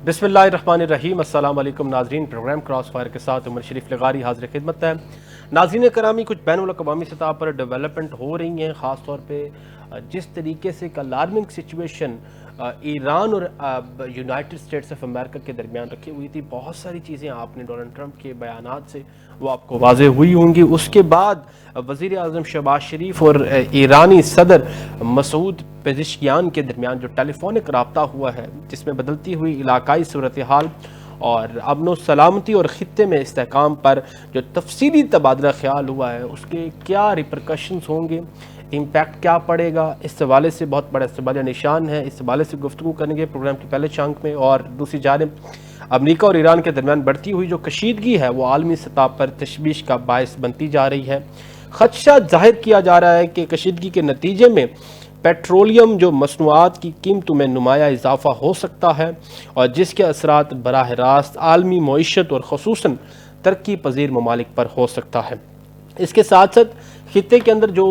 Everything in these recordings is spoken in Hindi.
बिस्मिल्लाहिर्रहमानिर्रहीम। अस्सलाम वालेकुम नाजरीन। प्रोग्राम क्रॉस फायर के साथ उमर शरीफ लगारी हाजिर खिदमत है। नाजरीन करामी, कुछ बैनुल-अक़वामी सतह पर डेवलपमेंट हो रही हैं, ख़ास तौर पे जिस तरीके से एक अलार्मिंग सिचुएशन ईरान और यूनाइटेड स्टेट्स ऑफ अमेरिका के दरमियान रखी हुई थी। बहुत सारी चीज़ें आपने डोनाल्ड ट्रंप के बयानात से वो आपको वाज़ेह हुई होंगी। उसके बाद वज़ीर आज़म शहबाज शरीफ और ईरानी सदर मसूद पेज़ेश्कियान के दरमियान जो टेलीफोनिक रब्ता हुआ है, जिसमें बदलती हुई इलाकाई सूरत हाल और अमन सलामती और ख़ित्ते में इस्तेहकाम पर जो तफसीली तबादला ख्याल हुआ है, उसके क्या रिपरकशंस होंगे, इम्पैक्ट क्या पड़ेगा, इस हवाले से बहुत बड़ा सवालिया निशान है। इस हवाले से गुफ्तगू करेंगे प्रोग्राम के पहले चंक में। और दूसरी जानिब अमरीका और ईरान के दरमियान बढ़ती हुई जो कशीदगी है, वो आलमी सतह पर तशवीश का बायस बनती जा रही है। खदशा जाहिर किया जा रहा है कि कशीदगी के नतीजे में पेट्रोलियम जो मसनूआत की कीमतों में नुमाया इजाफा हो सकता है, और जिसके असरात बराह रास्त आलमी मईशत और ख़ुसूसन तरक्की पजीर ममालिक पर हो सकता है। इसके साथ साथ खित्ते के अंदर जो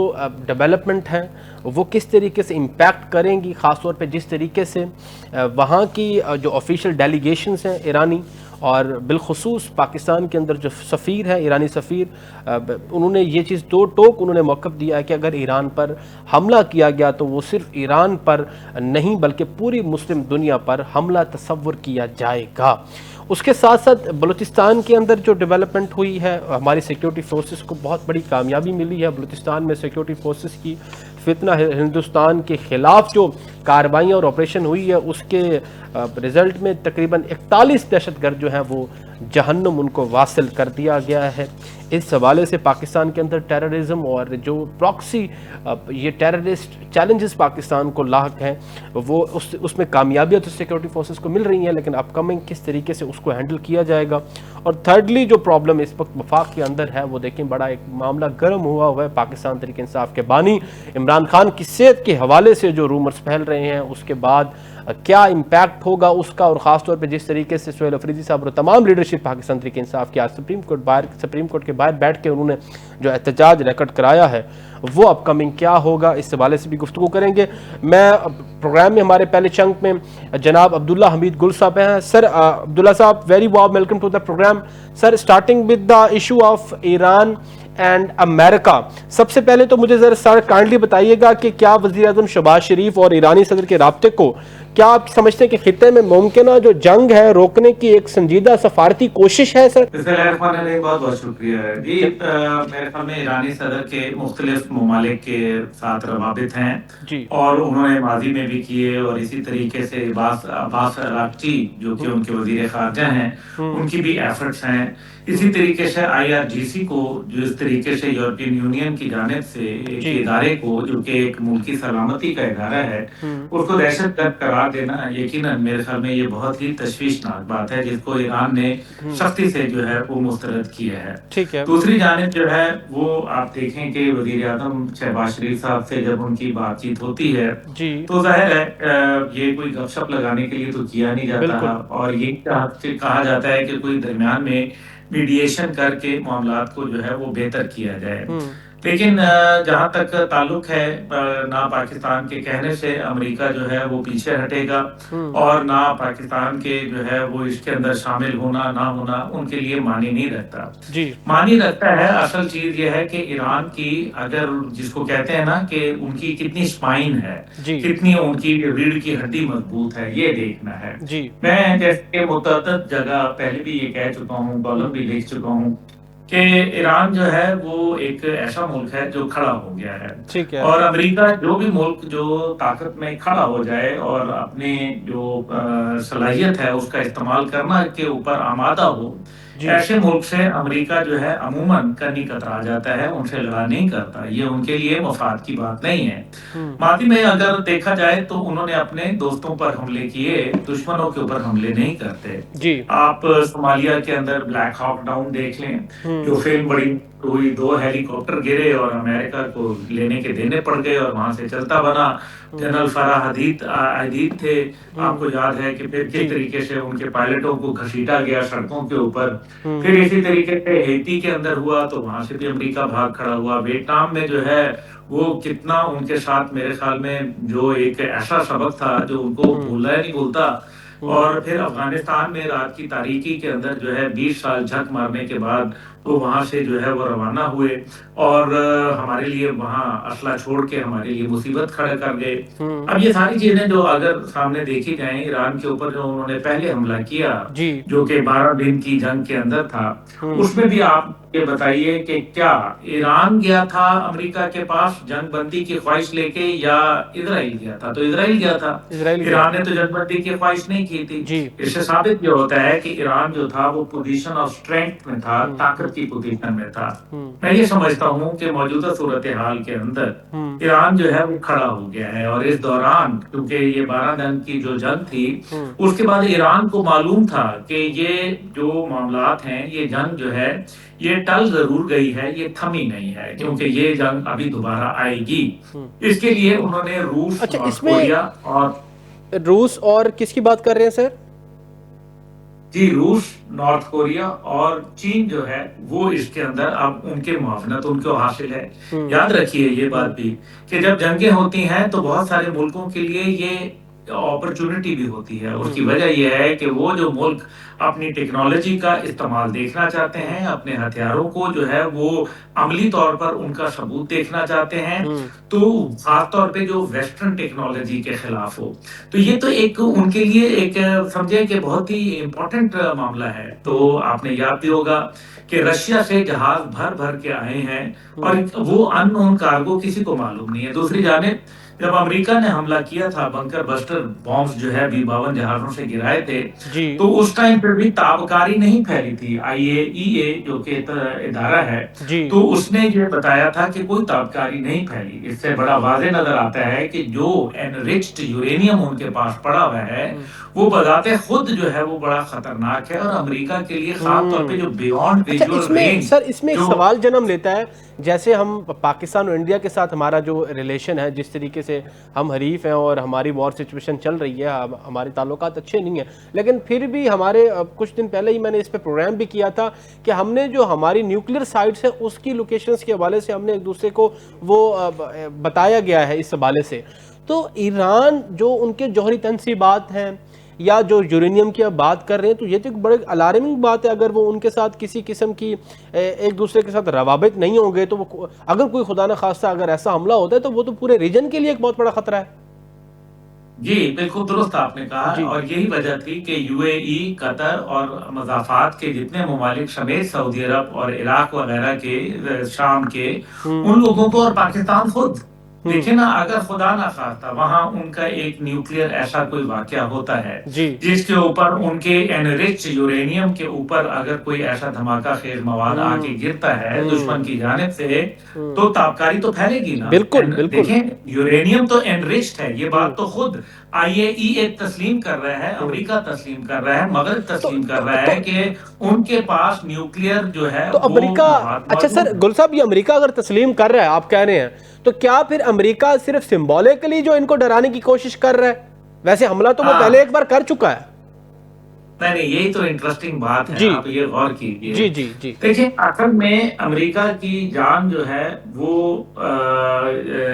डेवलपमेंट हैं वो किस तरीके से इम्पैक्ट करेंगी, ख़ास तौर पे जिस तरीके से वहाँ की जो ऑफिशियल डेलीगेशंस हैं ईरानी, और बिलखुसूस पाकिस्तान के अंदर जो सफ़ीर है, ईरानी सफ़ीर, उन्होंने ये चीज़ दो टोक उन्होंने मौक़िफ़ दिया है कि अगर ईरान पर हमला किया गया तो वो सिर्फ ईरान पर नहीं बल्कि पूरी मुस्लिम दुनिया पर हमला तसव्वुर किया जाएगा। उसके साथ साथ बलूचिस्तान के अंदर जो डेवलपमेंट हुई है, हमारी सिक्योरिटी फोर्सेस को बहुत बड़ी कामयाबी मिली है। बलूचिस्तान में सिक्योरिटी फोर्सेस की फितना हिंदुस्तान के ख़िलाफ़ जो कार्रवाइयाँ और ऑपरेशन हुई है, उसके रिज़ल्ट में तकरीबन 41 दहशतगर्द जो हैं वो जहन्नुम उनको वासिल कर दिया गया है। इस हवाले से पाकिस्तान के अंदर टेररिज्म और जो प्रॉक्सी ये टेररिस्ट चैलेंजेस पाकिस्तान को लाक हैं, वो उसमें कामयाबियाँ तो सिक्योरिटी फोर्सेस को मिल रही हैं, लेकिन अपकमिंग किस तरीके से उसको हैंडल किया जाएगा। और थर्डली जो प्रॉब्लम इस वक्त वफाक के अंदर है, वो देखें बड़ा एक मामला गर्म हुआ है। पाकिस्तान तहरीक इंसाफ के बानी इमरान खान की सेहत के हवाले से जो रूमर्स फैल रहे हैं, उसके बाद क्या इम्पैक्ट होगा उसका, और ख़ास तौर पे जिस तरीके से सुहेल अफरीदी साहब और तमाम लीडरशिप पाकिस्तान तहरीक इंसाफ की आज सुप्रीम कोर्ट के बाहर बैठ के उन्होंने जो एहतजाज रिकॉर्ड कराया है, वो अपकमिंग क्या होगा, इस हवाले से भी गुफ्तगू करेंगे। मैं प्रोग्राम में हमारे पहले चंक में जनाब अब्दुल्ला हमीद गुल साहब हैं। Sir Abdullah sahab, very warm welcome to the programme. Sir, starting with the issue of Iran and America, सबसे पहले तो मुझे ज़रा सर काइंडली बताइएगा कि क्या वज़ीर आज़म शहबाज शरीफ और ईरानी सदर के राब्ते को क्या आप समझते हैं कि खित्ते में मुमकिन जो जंग है रोकने की एक संजीदा सफारती कोशिश है? सर बहुत बहुत शुक्रिया जी। मेरे ख्याल में ईरानी सदर के मुख्तलिफ ममालिक के साथ रवाबित हैं जी, और उन्होंने माजी में भी किए, और इसी तरीके से अब्बास अरागची जो कि उनके वजीर खारजा हैं, उनकी भी एफर्ट्स हैं। इसी तरीके से IRGC को, जो इस तरीके से यूरोपियन यूनियन की जानिब से एक इदारे को, जो कि एक मुल्की सलामती का इदारा है, उसको दहशतगर्द करार देना यकीनन मेरे ख्याल में ये बहुत ही तशवीशनाक बात है, जिसको ईरान ने सख्ती से जो है वो मुस्तरद किया है। ठीक है। दूसरी जानिब जो है वो आप देखें कि वजीर आज़म शहबाज शरीफ साहब से जब उनकी बातचीत होती है, जी, तो जाहिर है ये कोई गपशप लगाने के लिए तो किया नहीं जाता, और ये कहा जाता है कि कोई दरमियान में मीडिएशन करके मामलात को जो है वो बेहतर किया जाए। लेकिन जहाँ तक ताल्लुक है, ना पाकिस्तान के कहने से अमेरिका जो है वो पीछे हटेगा, और ना पाकिस्तान के जो है वो इसके अंदर शामिल होना ना होना उनके लिए मानी नहीं रखता। जी, मानी रखता है असल चीज ये है कि ईरान की, अगर जिसको कहते हैं ना कि उनकी कितनी स्पाइन है, जी, कितनी उनकी रीढ़ की हड्डी मजबूत है, ये देखना है। जी, मैं जैसे मुतअद्दिद जगह पहले भी ये कह चुका हूँ, कॉलम भी लिख चुका हूँ कि ईरान जो है वो एक ऐसा मुल्क है जो खड़ा हो गया है, ठीक है। और अमेरिका जो भी मुल्क जो ताकत में खड़ा हो जाए और अपने जो सलाहियत है उसका इस्तेमाल करना के ऊपर आमादा हो, जी, ऐसे मुल्क से अमेरिका जो है अमूमन कनी कतरा जाता है, उनसे लड़ा नहीं करता। ये उनके लिए मफाद की बात नहीं है। मादी में अगर देखा जाए तो उन्होंने अपने दोस्तों पर हमले किए, दुश्मनों के ऊपर हमले नहीं करते। जी, आप सोमालिया के अंदर ब्लैक हॉक डाउन देख लें, जो फिल्म बड़ी हुई, 2 हेलीकॉप्टर गिरे और अमेरिका को लेने के देने पड़ गए और वहां से चलता बना। जनरल फराह हदीद थे, आपको याद है कि फिर किस तरीके से उनके पायलटों को घसीटा गया सड़कों के ऊपर। फिर इसी तरीके से हैती के अंदर हुआ तो वहां से भी अमेरिका भाग खड़ा हुआ। वियतनाम में जो है वो कितना उनके साथ, मेरे ख्याल में जो एक ऐसा सबक था जो उनको भूला ही नहीं भूलता, और फिर अफगानिस्तान में रात की तारीकी के अंदर जो है 20 साल झक मारने के बाद वो वहां से जो है वो रवाना हुए और हमारे लिए वहां असला छोड़ के हमारे लिए मुसीबत खड़ा कर गए। अब ये सारी चीजें जो अगर सामने देखी जाएं, ईरान के ऊपर जो उन्होंने पहले हमला किया जी जो कि 12 दिन की जंग के अंदर था, उसमें भी आप ये बताइए कि क्या ईरान गया था अमेरिका के पास जंग बंदी की ख्वाहिश लेके या इजराइल गया था? तो इजराइल गया था। इजराइल गया। ईरान ने तो जंग बंदी की ख्वाहिश नहीं की थी। जी इससे साबित ये होता है कि ईरान जो था वो पोजीशन ऑफ स्ट्रेंथ में था, ताकत की पोजीशन में था। मैं ये समझता हूँ कि मौजूदा सूरत हाल के अंदर ईरान जो है वो खड़ा हो गया है और इस दौरान क्योंकि ये 12 दिन की जो जंग थी उसके बाद ईरान को मालूम था कि ये जो मामलात हैं, ये जंग जो है ये टल जरूर गई है, ये थमी नहीं है, क्योंकि ये जंग अभी दोबारा आएगी। इसके लिए उन्होंने रूस, अच्छा, नॉर्थ इसमें कोरिया और रूस और किसकी बात कर रहे हैं सर? जी, रूस, नॉर्थ कोरिया और चीन जो है वो इसके अंदर अब उनके मुआवनत उनको हासिल है। याद रखिए ये बात भी कि जब जंगें होती हैं तो बहुत सारे मुल्कों के लिए ये अपॉर्चुनिटी भी होती है। उसकी वजह यह है कि वो जो मुल्क अपनी टेक्नोलॉजी का इस्तेमाल देखना चाहते हैं, अपने हथियारों को जो है वो अमली तौर पर उनका सबूत देखना चाहते हैं, तो खास तौर पे जो वेस्टर्न टेक्नोलॉजी के खिलाफ हो, तो ये तो एक उनके लिए एक समझे कि बहुत ही इम्पोर्टेंट मामला है। तो आपने याद भी होगा कि रशिया से जहाज भर भर के आए हैं और वो अननोन कार्गो किसी को मालूम नहीं है। दूसरी जानिब जब अमेरिका ने हमला किया था, बंकर बस्टर बॉम्ब्स जो है B-52 जहाजों से गिराए थे, तो उस टाइम पर भी ताबकारी नहीं फैली थी। IAEA जो कि इदारा है, तो उसने ये बताया था कि कोई ताबकारी नहीं फैली। इससे बड़ा वाज़ेह नजर आता है कि जो एनरिच्ड यूरेनियम उनके पास पड़ा हुआ है वो बजाते खुद जो है वो बड़ा खतरनाक है और अमेरिका के लिए खास तौर पे जो बियॉन्ड विजुअल रेंज। सर इसमें एक सवाल जन्म लेता है, जैसे हम पाकिस्तान और इंडिया के साथ हमारा जो रिलेशन है, जिस तरीके से हम हरीफ हैं और हमारी वॉर सिचुएशन चल रही है, हमारे ताल्लुकात अच्छे नहीं हैं, लेकिन फिर भी हमारे कुछ दिन पहले ही मैंने इस पे प्रोग्राम भी किया था कि हमने जो हमारी न्यूक्लियर साइट्स है उसकी लोकेशंस के हवाले से हमने एक दूसरे को वो बताया गया है इस हवाले से। तो ईरान जो उनके जौहरी तनसीबात हैं या जो यूरेनियम की आप बात कर रहे हैं, तो ये तो एक बड़े अलार्मिंग बात है। अगर वो उनके साथ किसी किस्म की एक दूसरे के साथ रवाबित नहीं होंगे तो वो अगर कोई खुदा न खास्ता अगर ऐसा हमला होता है तो वो तो पूरे रीजन के लिए एक बहुत बड़ा खतरा है। जी, बिल्कुल दुरुस्त आपने कहा और यही वजह थी कि UAE, कतर और मज़ाफ़ात के जितने ममालिक समेत सऊदी अरब और इराक वगैरह के, शाम के, उन लोगों को और पाकिस्तान खुद देखिए ना, अगर खुदा ना खास्ता वहां उनका एक न्यूक्लियर ऐसा कोई वाकया होता है जिसके ऊपर उनके एनरिच्ड यूरेनियम के ऊपर अगर कोई ऐसा धमाका खेज मवाद आके गिरता है दुश्मन की जानिब से, तो ताबकारी तो फैलेगी ना। बिल्कुल देखें, यूरेनियम तो एनरिच्ड है, ये बात तो खुद IAEA तस्लीम कर रहा है, अमेरिका तस्लीम कर रहा है, मगरब तस्लीम कर रहा है कि उनके पास न्यूक्लियर जो है तो अमेरिका। अच्छा सर गुल साहब, ये अमेरिका अगर तस्लीम कर रहा है, आप कह रहे हैं, तो क्या फिर अमेरिका सिर्फ सिंबॉलिकली जो इनको डराने की कोशिश कर रहा है? वैसे हमला तो वो पहले एक बार कर चुका है। नहीं, यही तो इंटरेस्टिंग बात है, आप ये गौर कीजिए। जी जी जी। देखिए, असल में अमेरिका की जान जो है वो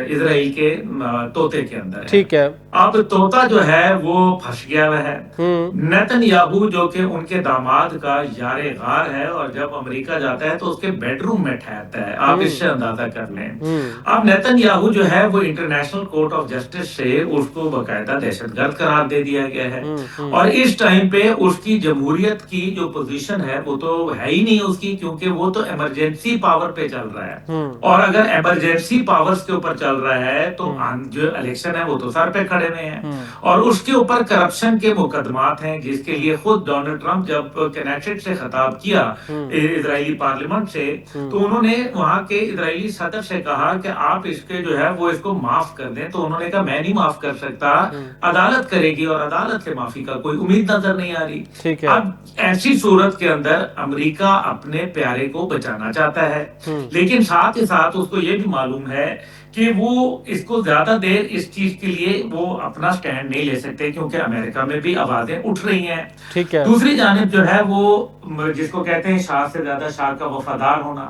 इजराइल के तोते के अंदर है। ठीक है। अब तोता जो है वो फंस गया हुआ है। नेतन्याहू जो कि उनके दामाद का यारे गार है और जब अमेरिका जाता है तो उसके बेडरूम में ठहरता है, आप इससे अंदाजा कर लें। अब नेतन्याहू जो है वो इंटरनेशनल कोर्ट ऑफ जस्टिस से उसको बाकायदा दहशतगर्द करार दे दिया गया है और इस टाइम पे उसकी जमहूरियत की जो पोजीशन है वो तो है ही नहीं उसकी, क्योंकि वो तो इमरजेंसी पावर पे चल रहा है और अगर इमरजेंसी पावर्स के ऊपर चल रहा है तो जो इलेक्शन है वो तो सर पे खड़े हुए हैं और उसके ऊपर करप्शन के मुकदमात हैं, जिसके लिए खुद डोनाल्ड ट्रंप जब कनेक्टेड से खिताब किया इजरायली पार्लियामेंट से, तो उन्होंने वहां के इजरायली सदर से कहा कि आप इसके जो है वो इसको माफ कर दें, तो उन्होंने कहा मैं नहीं माफ कर सकता, अदालत करेगी और अदालत से माफी का कोई उम्मीद नजर नहीं आ रही। अब ऐसी सूरत के अंदर अमेरिका अपने प्यारे को बचाना चाहता है, लेकिन साथ ही साथ उसको ये भी मालूम है कि वो इसको ज्यादा देर इस चीज के लिए वो अपना स्टैंड नहीं ले सकते क्योंकि अमेरिका में भी आवाजें उठ रही हैं। ठीक है। दूसरी जानिब जो है वो जिसको कहते हैं शाह से ज्यादा शाह का वफादार होना,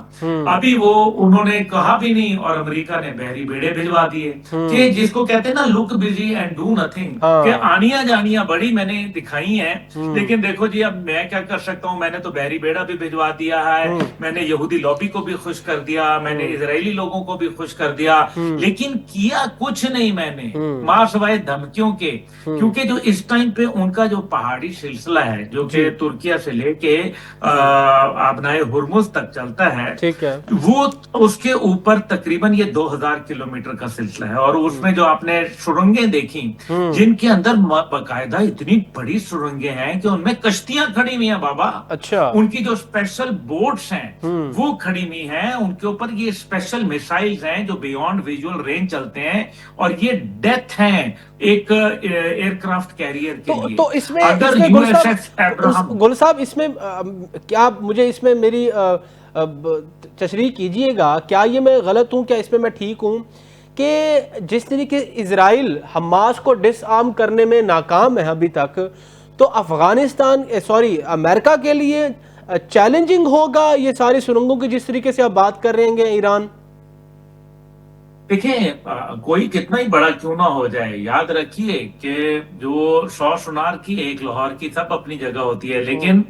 अभी वो उन्होंने कहा भी नहीं और अमेरिका ने बहरी बेड़े भिजवा दिए कि जिसको कहते हैं ना look busy and do nothing, कि आनिया जानिया बड़ी मैंने दिखाई हैं लेकिन देखो जी अब मैं क्या कर सकता हूँ, मैंने तो बहरी बेड़ा भी भिजवा दिया है, मैंने यहूदी लॉबी को भी खुश कर दिया, मैंने इजरायली लोगों को भी खुश कर दिया, लेकिन किया कुछ नहीं मैंने मार सवाए धमकियों के। क्योंकि जो इस टाइम पे उनका जो पहाड़ी सिलसिला है जो कि तुर्किया से लेके आबनाए हुर्मुज तक चलता है, ठीक है, वो उसके ऊपर तकरीबन ये 2000 किलोमीटर का सिलसिला है। और उसमें जो आपने सुरंगें देखी जिनके अंदर बाकायदा इतनी बड़ी सुरंगें हैं कि उनमें कश्तियां खड़ी हुई हैं बाबा। अच्छा, उनकी जो स्पेशल बोट्स हैं वो खड़ी हुई हैं, उनके ऊपर ये स्पेशल मिसाइल्स हैं जो बियॉन्ड विजुअल रेंज चलते हैं और ये डेथ हैं एक एयरक्राफ्ट कैरियर के लिए। तो इसमें अगर यूएसएस एब्राहम गुल साहब इसमें क्या मुझे इसमें मेरी तशरीह कीजिएगा, क्या ये मैं गलत हूं, क्या इसमें मैं ठीक हूं कि जिस तरीके इजराइल हमास को डिसआर्म करने में नाकाम है अभी तक, तो अफगानिस्तान सॉरी अमेरिका के लिए चैलेंजिंग होगा ये सारी सुरंगों की जिस तरीके से आप बात कर रहे हैं ईरान? देखिए कोई कितना ही बड़ा क्यों ना हो जाए, याद रखिए कि जो 100 सुनार की एक लाहौर की सब अपनी जगह होती है, लेकिन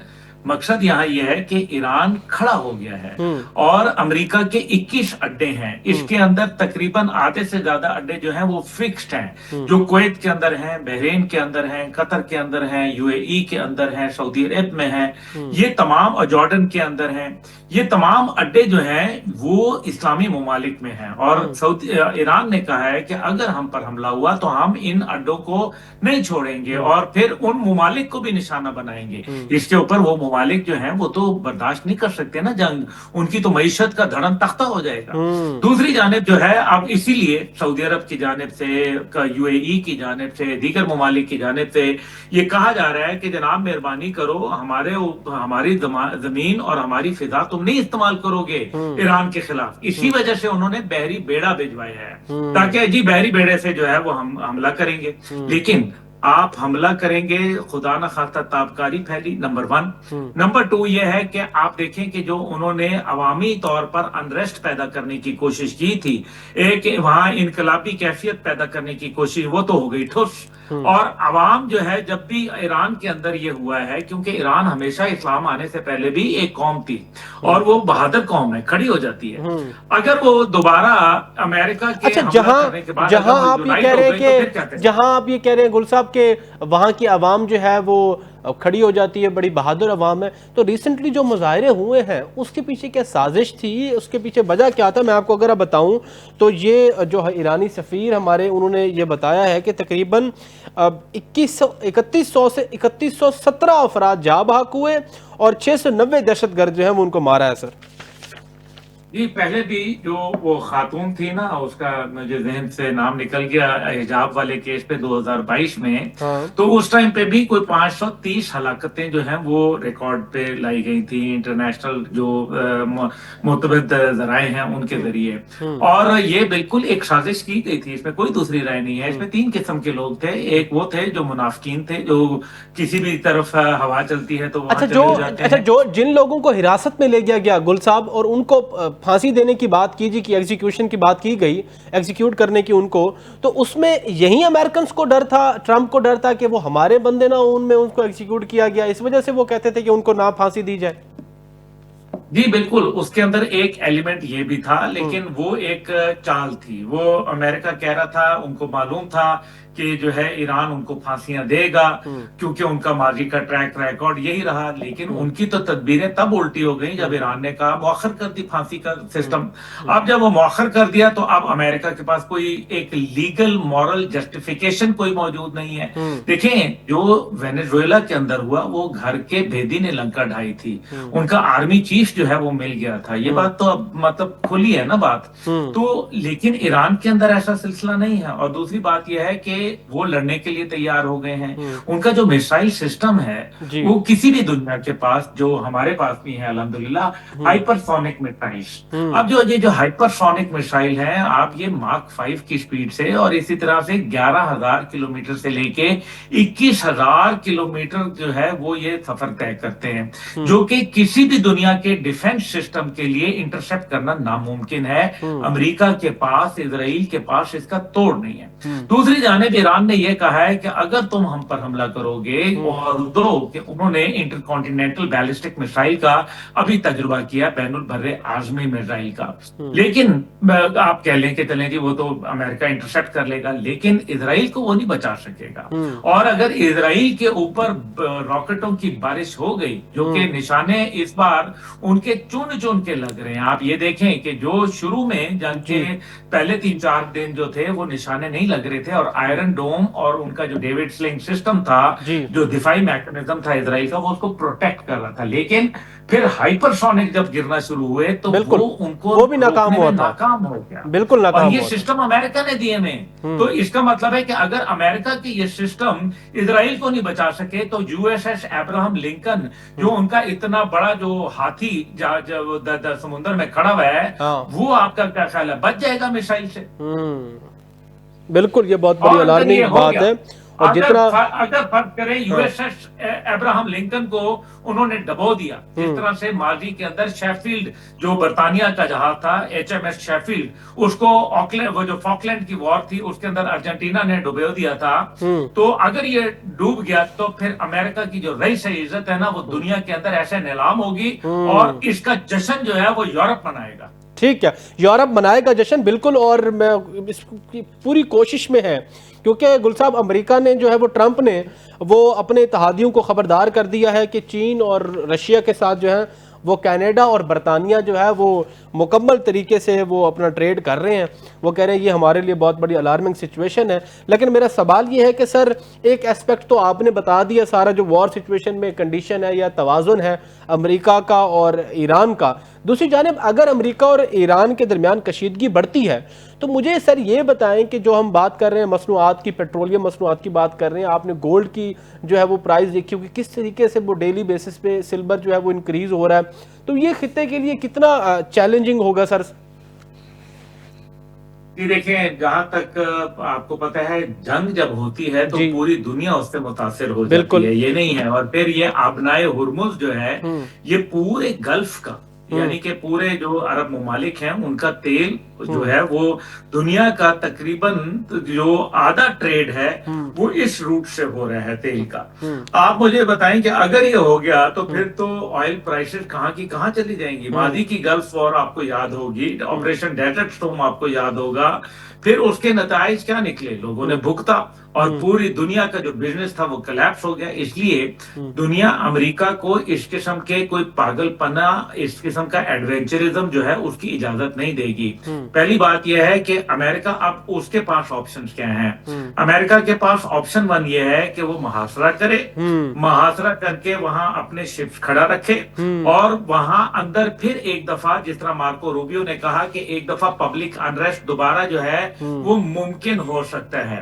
मकसद यहाँ यह है कि ईरान खड़ा हो गया है और अमेरिका के 21 अड्डे हैं, इसके अंदर तकरीबन आधे से ज्यादा अड्डे जो हैं वो फिक्स्ड हैं, जो कुवैत के अंदर हैं, बहरीन के अंदर हैं, कतर के अंदर हैं, यूएई के अंदर हैं, सऊदी अरब में हैं, ये तमाम और जॉर्डन के अंदर हैं। ये तमाम अड्डे जो हैं वो इस्लामी ममालिक में हैं और सऊदी ईरान ने कहा है कि अगर हम पर हमला हुआ तो हम इन अड्डों को नहीं छोड़ेंगे और फिर उन ममालिक को भी निशाना बनाएंगे। इसके ऊपर वो ममालिक जो हैं वो तो बर्दाश्त नहीं कर सकते ना जंग, उनकी तो मईशत का धड़न तख्ता हो जाएगा। दूसरी जानिब जो है अब इसीलिए सऊदी अरब की जानिब से, यूएई की जानिब से, दीगर ममालिक की जानिब से ये कहा जा रहा है कि जनाब मेहरबानी करो, हमारी जमीन और हमारी फिजा तुम नहीं इस्तेमाल करोगे ईरान के खिलाफ। इसी वजह से उन्होंने बहरी बेड़ा भिजवाया है ताकि जी बहरी बेड़े से जो है वो हम हमला करेंगे। लेकिन आप हमला करेंगे खुदा न खास्ता ताबकारी फैली, नंबर 1। नंबर 2 ये है कि आप देखें कि जो उन्होंने अवामी तौर पर अनरेस्ट पैदा करने की कोशिश की थी, एक वहां इनकलाबी कैफियत पैदा करने की कोशिश, वो तो हो गई ठुस। और अवाम जो है जब भी ईरान के अंदर ये हुआ है, क्योंकि ईरान हमेशा इस्लाम आने से पहले भी एक कौम थी और वो बहादुर कौम है, खड़ी हो जाती है। अगर वो दोबारा अमेरिका के अच्छा, जहां आप ये कह रहे हैं कि जहां आप ये कह रहे हैं गुल साहब के वहां की आवाम जो है वो खड़ी हो जाती है, बड़ी बहादुर आवाम है, तो रिसेंटली जो मुजाहरे हुए हैं उसके पीछे क्या साजिश थी, उसके पीछे वजह क्या था? मैं आपको अगर बताऊं तो ये जो है ईरानी सफ़ीर हमारे, उन्होंने ये बताया है कि तकरीबन 3100 से 3117 अफराद जा भाग हुए और 690 दहशतगर्द जो है वो उनको मारा है। सर जी पहले भी जो वो खातून थी ना, उसका मुझे जहन से नाम निकल गया, हिजाब वाले केस पे 2022 में, तो उस टाइम पे भी कोई 530 हलाकतें जो हैं वो रिकॉर्ड पे लाई गई थी इंटरनेशनल जो मुतबद जराए हैं उनके जरिए। और ये बिल्कुल एक साजिश की गई थी, इसमें कोई दूसरी राय नहीं है। इसमें 3 किस्म के लोग थे। एक वो थे जो मुनाफिकीन थे, जो किसी भी तरफ हवा चलती है तो वहां चले जाते हैं। जो जिन लोगों को हिरासत में ले गया गुल साहब और उनको फांसी देने की बात कीजिए कि एग्जीक्यूशन की बात की गई, एग्जीक्यूट करने की उनको, तो उसमें यही अमेरिकन को डर था, ट्रंप को डर था कि वो हमारे बंदे ना उनमें उनको एग्जीक्यूट किया गया, इस वजह से वो कहते थे कि उनको ना फांसी दी जाए। जी बिल्कुल, उसके अंदर एक एलिमेंट ये भी था, लेकिन वो एक चाल थी। वो अमेरिका कह रहा था, उनको मालूम था कि जो है ईरान उनको फांसियां देगा क्योंकि उनका माजी का ट्रैक रिकॉर्ड यही रहा। लेकिन उनकी तो तदबीरें तब उल्टी हो गई जब ईरान ने कहा मौखर कर दी फांसी का सिस्टम। अब जब वो मौखर कर दिया तो अब अमेरिका के पास कोई एक लीगल मॉरल जस्टिफिकेशन कोई मौजूद नहीं है। देखें, जो वेनेजुएला के अंदर हुआ वो घर के भेदी ने लंका ढाई थी, उनका आर्मी चीफ जो है वो मिल गया था। ये बात तो अब मतलब खुली है ना बात। तो लेकिन ईरान के अंदर ऐसा सिलसिला नहीं है। और दूसरी बात यह है कि वो लड़ने के लिए तैयार हो गए हैं। उनका जो मिसाइल सिस्टम है वो किसी भी दुनिया के पास, जो हमारे पास भी है अल्हम्दुलिल्लाह, हाइपरसोनिक मिसाइल। अब जो हाइपरसोनिक मिसाइल है, आप ये मार्क 5 की स्पीड से और इसी तरह से 11,000 किलोमीटर से लेके 21,000 किलोमीटर जो है वो ये सफर तय करते हैं, जो कि किसी भी दुनिया के डिफेंस सिस्टम के लिए इंटरसेप्ट करना नामुमकिन है। अमेरिका के पास, इजराइल के पास इसका तोड़ नहीं है। दूसरी जानिब ईरान ने यह कहा है कि अगर तुम हम पर हमला करोगे, और दो कि उन्होंने इंटरकॉन्टिनेंटल बैलिस्टिक मिसाइल का अभी तजुर्बा किया, बैनुल बर्रे आजमी मिसाइल का, लेकिन आप कह लें कि चलें जी वो तो अमेरिका इंटरसेप्ट कर लेगा, लेकिन इजराइल को वो नहीं बचा सकेगा। और अगर इजराइल के ऊपर रॉकेटों की बारिश हो गई, जो कि निशाने इस बार उनके चुन चुन के लग रहे हैं। आप ये देखें कि जो शुरू में जंग के पहले 3-4 दिन जो थे वो निशाने नहीं लग रहे थे, और आयरन डोम और उनका जो डेविड स्लिंग सिस्टम था, जो दिफाई मैकेनिज्म था इजराइल का, वो उसको प्रोटेक्ट कर रहा था। लेकिन फिर हाइपरसोनिक जब गिरना शुरू हुए तो वो भी नाकाम हो गया, बिल्कुल नाकाम। और ये सिस्टम अमेरिका ने दिए में, तो इसका मतलब है कि अगर अमेरिका के ये सिस्टम इजराइल को नहीं बचा सके, तो यूएसएस अब्राहम लिंकन, जो उनका इतना बड़ा जो हाथी समुद्र में खड़ा हुआ है, वो आपका क्या ख्याल है, बच जाएगा मिसाइल से? बिल्कुल, ये बहुत बड़ी अलार्मिंग बात है। और जितना अगर फर्क करें, यूएसएस अब्राहम लिंकन को उन्होंने डबो दिया, जिस तरह से माजी के अंदर शेफील्ड, जो बर्तानिया का जहाज था, HMS शेफील्ड, उसको ऑकलैंड, वो जो फॉकलैंड की वॉर थी उसके अंदर अर्जेंटीना ने डुबो दिया था। तो अगर ये डूब गया तो फिर अमेरिका की जो रईस इज्जत है ना, वो दुनिया के अंदर ऐसे नीलाम होगी, और इसका जश्न जो है वो यूरोप मनाएगा। ठीक है, यूरोप मनाएगा जश्न, बिल्कुल। और मैं इसकी पूरी कोशिश में है, क्योंकि गुल साहब, अमेरिका ने जो है वो, ट्रंप ने वो अपने इत्तेहादियों को खबरदार कर दिया है कि चीन और रशिया के साथ जो है वो कनाडा और बरतानिया जो है वो मुकम्मल तरीके से वो अपना ट्रेड कर रहे हैं। वो कह रहे हैं ये हमारे लिए बहुत बड़ी अलार्मिंग सिचुएशन है। लेकिन मेरा सवाल ये है कि सर, एक एस्पेक्ट तो आपने बता दिया, सारा जो वॉर सिचुएशन में कंडीशन है या तवाज़ुन है अमेरिका का और ईरान का। दूसरी जानिब अगर अमेरिका और ईरान के दरमियान कशीदगी बढ़ती है, तो मुझे सर ये बताएं कि जो हम बात कर रहे हैं मसनूआत की, पेट्रोलियम मसनूआत की बात कर रहे हैं, आपने गोल्ड की जो है वो प्राइस देखी होगी, किस तरीके से वो डेली बेसिस पे सिल्वर जो है वो इंक्रीज हो रहा है। तो ये खित्ते के लिए कितना चैलेंजिंग होगा सर? जी देखें, जहां तक आपको पता है, जंग जब होती है तो पूरी दुनिया उससे मुतासिर हो जाती है, ये नहीं है। और फिर ये आबनाए हुर्मुज जो है, ये पूरे गल्फ का, यानी कि पूरे जो अरब ममालिक हैं, उनका तेल जो है वो दुनिया का तकरीबन जो आधा ट्रेड है वो इस रूट से हो रहा है, तेल का। आप मुझे बताएं कि अगर ये हो गया तो फिर तो ऑयल प्राइसेस कहाँ की कहाँ चली जाएंगी। मादी की गल्फ वॉर आपको याद होगी, ऑपरेशन डेजर्ट स्टॉर्म आपको याद होगा, फिर उसके नताइज क्या निकले, लोगों ने भुगता, और पूरी दुनिया का जो बिजनेस था वो कोलैप्स हो गया। इसलिए दुनिया अमेरिका को इस किस्म के कोई पागलपना, इस किस्म का एडवेंचरिज्म जो है उसकी इजाजत नहीं देगी। पहली बात यह है कि अमेरिका, अब उसके पास ऑप्शंस क्या हैं? अमेरिका के पास ऑप्शन 1 ये है कि वो मुहासरा करे, मुहासरा करके वहां अपने शिप्स खड़ा रखे, और वहां अंदर फिर एक दफा, जिस तरह मार्को रूबियो ने कहा कि एक दफा पब्लिक अनरेस्ट दोबारा जो है वो मुमकिन हो सकता है।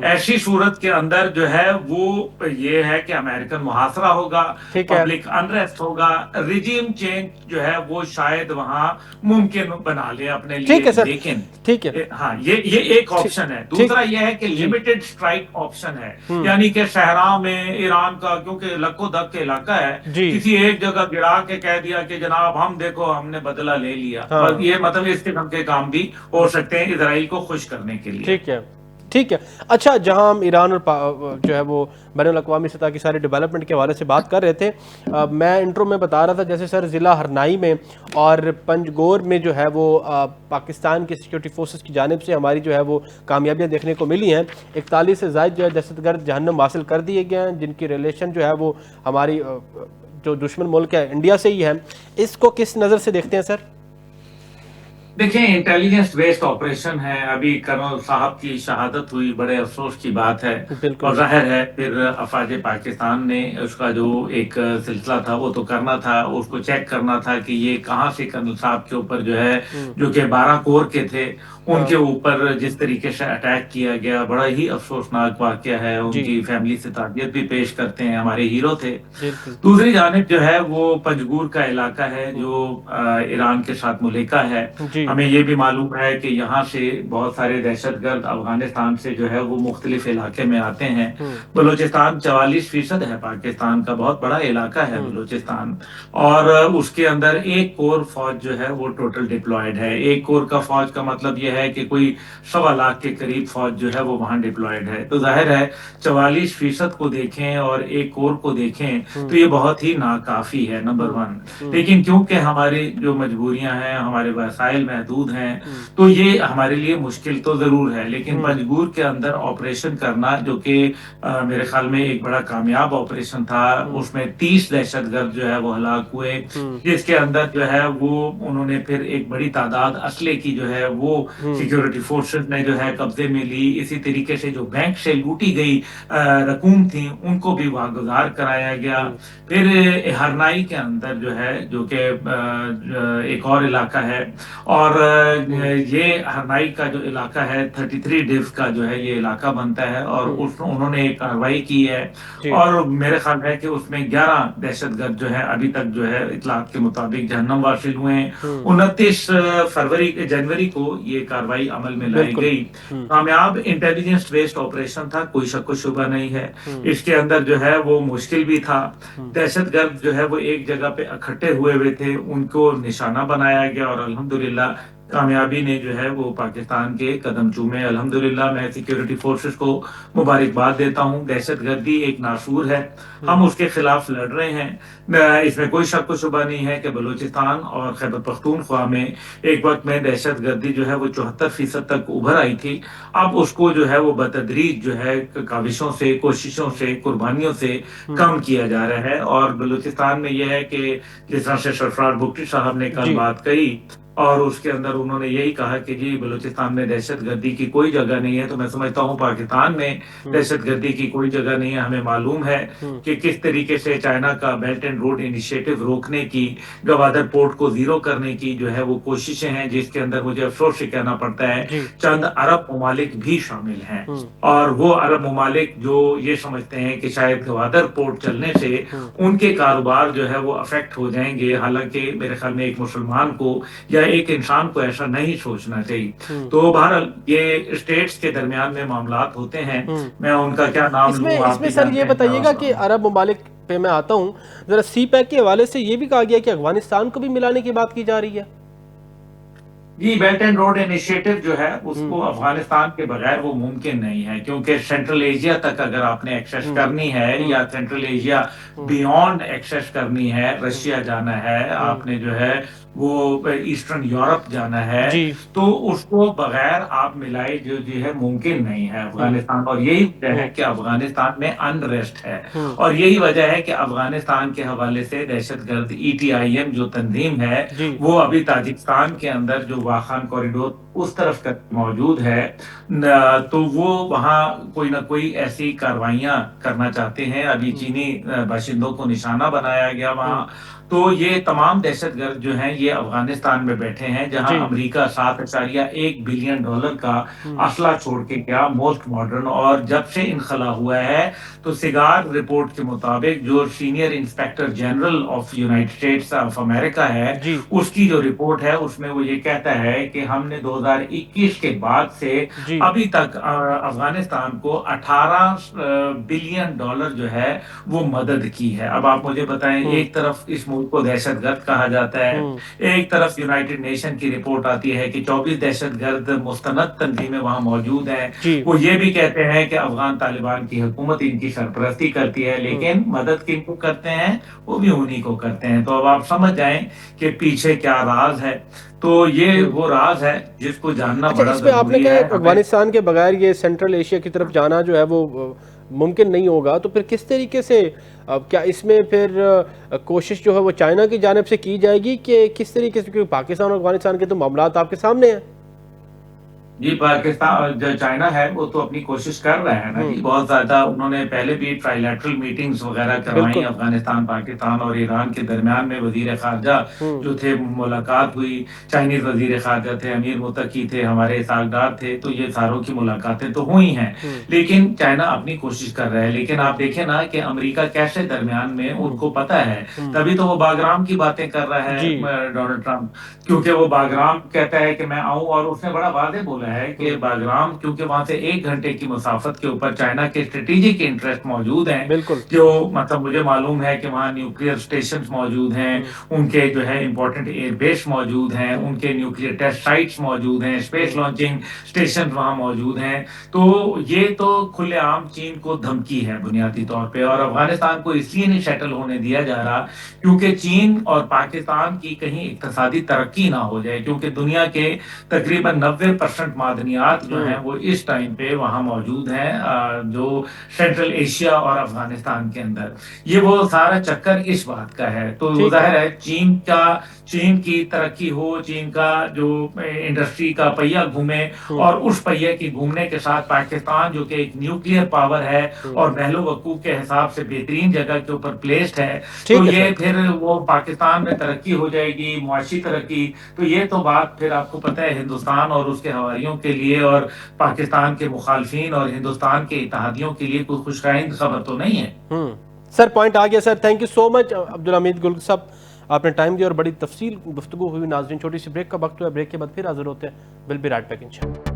ऐसी सूरत के अंदर जो है वो ये है कि अमेरिकन मुहासरा होगा, पब्लिक अनरेस्ट होगा, रिजीम चेंज जो है वो शायद वहां मुमकिन बना ले अपने लिए। ठीक है सर, लेकिन ठीक है, हाँ, ये एक ऑप्शन है। दूसरा ये है कि लिमिटेड स्ट्राइक ऑप्शन है, यानी कि सहरा में ईरान का, क्योंकि लक्को दक के इलाका है, किसी एक जगह गिरा के कह दिया कि जनाब हम देखो हमने बदला ले लिया। हाँ। ये मतलब इस किस्म के काम भी हो सकते हैं इजराइल को खुश करने के लिए। ठीक है, ठीक है। अच्छा, जहां हम ईरान और जो है वो बैनुल अक़वामी सतह की सारी डेवलपमेंट के हवाले से बात कर रहे थे, मैं इंट्रो में बता रहा था, जैसे सर ज़िला हरनाई में और पंजगोर में जो है वो पाकिस्तान की सिक्योरिटी फोर्सेस की जानिब से हमारी जो है वो कामयाबियाँ देखने को मिली हैं। 41 से ज़ायद जो है दहशतगर्द जहन्नुम हासिल कर दिए गए हैं, जिनकी रिलेशन जो है वो हमारी जो दुश्मन मुल्क है इंडिया से ही है। इसको किस नज़र से देखते हैं सर? देखिए, इंटेलिजेंस बेस्ड ऑपरेशन है। अभी कर्नल साहब की शहादत हुई, बड़े अफसोस की बात है। और बिल्कुल। जाहिर है फिर अफवाज पाकिस्तान ने उसका जो एक सिलसिला था वो तो करना था, उसको चेक करना था कि ये कहाँ से कर्नल साहब के ऊपर जो है, हुँ, जो कि 12 कोर के थे, उनके हाँ, ऊपर जिस तरीके से अटैक किया गया, बड़ा ही अफसोसनाक वाकया है। जी, उनकी फैमिली से ताज़ियत भी पेश करते हैं, हमारे हीरो थे। बिल्कुल। दूसरी जानिब जो है वो पंजगूर का इलाका है हुँ, जो ईरान के साथ मुल्हिका है। जी, हमें ये भी मालूम है कि यहाँ से बहुत सारे दहशतगर्द अफगानिस्तान से जो है वो मुख्तलिफ इलाके में आते हैं। हुँ, बलूचिस्तान 44% है, पाकिस्तान का बहुत बड़ा इलाका है हुँ, बलूचिस्तान। और उसके अंदर एक कोर फौज जो है वो टोटल डिप्लॉयड है। एक कोर का फौज का मतलब यह है कि कोई 1.25 लाख के करीब फौज जो है वो वहां डिप्लॉयड है। तो जाहिर है 44% को देखें और एक कोर को देखें तो हुँ, ये बहुत ही नाकाफी है, नंबर हुँ, वन। हुँ, लेकिन क्योंकि हमारी जो मजबूरियां हैं, हमारे वसाइल महदूद हैं, हुँ, तो ये हमारे लिए मुश्किल तो जरूर है। लेकिन हुँ, पंजगूर के अंदर ऑपरेशन करना, जो कि मेरे ख्याल में एक बड़ा कामयाब ऑपरेशन था, हुँ, उसमें 30 दहशतगर्द जो है वो हलाक हुए। हुँ, जिसके अंदर जो है वो उन्होंने फिर एक बड़ी तादाद असले की जो है वो हुँ, सिक्योरिटी फोर्सेस ने जो है कब्जे में ली। इसी तरीके से जो बैंक से लूटी गई रकूम थी उनको भी वागुजार कराया गया। हुँ, फिर हरनाई के अंदर जो है, जो कि एक और इलाका है, और हुँ, ये हरनाई का जो इलाका है 33 डिव का जो है ये इलाका बनता है, और हुँ, उस उन्होंने एक कार्रवाई की है। जी, और मेरे ख्याल है कि उसमें 11 दहशतगर्द जो है अभी तक जो है इतलात के मुताबिक जहन्नम वासिल हुए हैं। हुँ, 29 फरवरी जनवरी को ये कार्रवाई अमल में लाई बिल्कुल। गई। हुँ, कामयाब इंटेलिजेंस बेस्ड ऑपरेशन था, कोई शक व शुबा नहीं है। हुँ, इसके अंदर जो है वो मुश्किल भी था। हुँ, दहशतगर्द जो है वो एक जगह पे इकट्ठे हुए थे, उनको निशाना बनाया गया, और अल्हम्दुलिल्लाह कामयाबी ने जो है वो पाकिस्तान के कदम चूमे। अल्हम्दुलिल्लाह मैं सिक्योरिटी फोर्सेस को मुबारकबाद देता हूँ। दहशतगर्दी एक नासूर है, हुँ, हम उसके खिलाफ लड़ रहे हैं। इसमें कोई शक व शुबा नहीं है कि बलूचिस्तान और खैबर पख्तूनख्वा में एक वक्त में दहशतगर्दी जो है वो 74% तक उभर आई थी। अब उसको जो है वो बतदरीज जो है काविशों से, कोशिशों से, कुर्बानियों से हुँ, कम किया जा रहा है। और बलूचिस्तान में यह है कि जिस तरह से सरफराज भुट्टी साहब ने कल जी, बात कही, और उसके अंदर उन्होंने यही कहा कि जी बलूचिस्तान में दहशतगर्दी की कोई जगह नहीं है, तो मैं समझता हूँ पाकिस्तान में हुँ, दहशतगर्दी की कोई जगह नहीं है। हमें मालूम है हुँ, कि किस तरीके से चाइना का बेल्ट एंड रोड इनिशिएटिव रोकने की, गवादर पोर्ट को जीरो करने की जो है वो कोशिशें हैं, जिसके अंदर मुझे अफसोस से कहना पड़ता है जी, चंद अरब ममालिक भी शामिल हैं। हुँ, और वो अरब ममालिक जो ये समझते हैं कि शायद गवादर पोर्ट चलने से हुँ, उनके कारोबार जो है वो अफेक्ट हो जाएंगे। हालांकि मेरे ख्याल में एक मुसलमान को या एक इंसान को ऐसा नहीं सोचना चाहिए। हुँ, तो बहरहाल ये स्टेट्स के दरमियान में मामलात होते हैं। हुँ। मैं उनका क्या नाम लूं, इसमें आप इसमें भी सर ये जानते हैं। बताइएगा कि अरब ममालिक पे मैं आता हूँ, ज़रा सी पैक के हवाले से ये भी कहा गया कि अफ़गानिस्तान को भी मिलाने की बात की जा रही है। जी, बेल्ट एंड रोड इनिशिएटिव जो है हुँ, उसको अफगानिस्तान के बगैर वो मुमकिन नहीं है, क्योंकि सेंट्रल एशिया तक अगर आपने एक्सेस हुँ, करनी है, हुँ, या सेंट्रल एशिया हुँ, बियॉन्ड एक्सेस करनी है, हुँ, रशिया जाना है, हुँ, आपने जो है वो ईस्टर्न यूरोप जाना है, जी, तो उसको बगैर आप मिलाए जो है मुमकिन नहीं है हुँ, अफगानिस्तान। और यही वजह है हुँ, कि अफगानिस्तान में अनरेस्ट है। हुँ, और यही वजह है कि अफगानिस्तान के हवाले से दहशतगर्द ईटीआईएम जो तंजीम है, जी, वो अभी ताजिकिस्तान के अंदर जो वाखान कॉरिडोर उस तरफ का मौजूद है तो वो वहाँ कोई ना कोई ऐसी कार्रवाइयां करना चाहते हैं। अभी हुँ, चीनी बाशिंदों को निशाना बनाया गया हुँ, वहाँ। तो ये तमाम दहशतगर्द जो हैं ये अफगानिस्तान में बैठे हैं, जहां जी, अमेरिका $7.1 बिलियन का हुँ, असला छोड़ के गया, मोस्ट मॉडर्न। और जब से इनखला हुआ है, तो सिगार रिपोर्ट के मुताबिक जो senior inspector general of United states of America है, जी, उसकी जो रिपोर्ट है उसमें वो ये कहता है कि हमने 2021 के बाद से जी, अभी तक अफगानिस्तान को $18 बिलियन जो है वो मदद की है। अब आप मुझे बताएं, हुँ, एक तरफ इस मुल्क को दहशतगर्द कहा जाता है, हुँ, एक तरफ यूनाइटेड नेशन की रिपोर्ट आती है कि 24 दहशतगर्द मुस्तनद तंजीमें वहां मौजूद हैं। जी, वो ये भी कहते हैं कि अफगान तालिबान की हुकूमत इनकी सरपरस्ती करती है, हुँ। लेकिन मदद किनको करते हैं, वो भी उन्हीं को करते हैं। तो अब आप समझ जाएं कि पीछे क्या राज है। तो ये हुँ। वो राज है जिसको जानना अच्छा, बड़ा इसमें आपने ज़रूरी क्या है है हमें। अफ़गानिस्तान के बगैर ये सेंट्रल एशिया की तरफ जाना जो है वो मुमकिन नहीं होगा, तो फिर किस तरीके से क्या इसमें फिर कोशिश जो है वो चाइना की जानिब से की जाएगी कि किस तरीके से, क्योंकि पाकिस्तान और अफगानिस्तान के तो मामलात आपके सामने हैं। जी, पाकिस्तान जो चाइना है वो तो अपनी कोशिश कर रहा है ना जी, बहुत ज्यादा उन्होंने पहले भी ट्राइलेटरल मीटिंग्स वगैरह करवाई, बिल्कुल। अफगानिस्तान, पाकिस्तान और ईरान के दरमियान में वजीर खारजा जो थे मुलाकात हुई, चाइनीज वजीर खारजा थे, अमीर मुत्तकी थे, हमारे सालदार थे, तो ये सारों की मुलाकातें तो हुई हैं, लेकिन चाइना अपनी कोशिश कर रहा है। लेकिन आप देखें ना कि अमेरिका कैसे दरमियान में, उनको पता है, तभी तो वो बागराम की बातें कर रहा है जी। डोनाल्ड ट्रंप, क्योंकि वो बागराम कहता है कि मैं आऊं, और उसने बड़ा वादे बोला है कि बागराम, क्योंकि वहां से 1 घंटे की मुसाफत के ऊपर चाइना के स्ट्रेटेजिक इंटरेस्ट मौजूद हैं, बिल्कुल। जो मतलब मुझे मालूम है कि वहाँ न्यूक्लियर स्टेशन मौजूद हैं, उनके जो है इंपॉर्टेंट एयरबेस मौजूद हैं, उनके न्यूक्लियर टेस्ट साइट्स मौजूद हैं, स्पेस लॉन्चिंग स्टेशन वहाँ मौजूद हैं। तो ये तो खुलेआम चीन को धमकी है बुनियादी तौर पे, और अफगानिस्तान को इसलिए नहीं सेटल होने दिया जा रहा क्योंकि चीन और पाकिस्तान की कहीं इक्तिसादी तरक्की ना हो जाए, क्योंकि दुनिया के तकरीबन 90% मादनियात जो हैं वो इस टाइम पे वहाँ मौजूद हैं, जो सेंट्रल एशिया और अफगानिस्तान के अंदर। ये वो सारा चक्कर इस बात का है। तो ठीक है। जाहिर है चीन की तरक्की हो, चीन का जो इंडस्ट्री का पहिया घूमे, और उस पहिए की घूमने के साथ पाकिस्तान जो कि एक न्यूक्लियर पावर है और महलो वकूफ के हिसाब से बेहतरीन जगह के ऊपर प्लेस्ड है, तो ये फिर वो पाकिस्तान में तरक्की हो जाएगी, मुआशी तरक्की। तो ये तो बात फिर आपको पता है हिंदुस्तान और उसके हवारियों के लिए और पाकिस्तान के मुखालफिन और हिंदुस्तान के इत्तेहादियों के लिए कोई खुशगाइंद खबर तो नहीं है। सर पॉइंट आ गया sir, thank you so much Abdul Hamid गुल साहब, आपने टाइम दिया और बड़ी तफसील गुफ्तगू हुई। नाज़रीन छोटी सी ब्रेक का वक्त हुआ, ब्रेक के बाद फिर हाजिर होते हैं। विल बी राइट बैक इंशाल्लाह।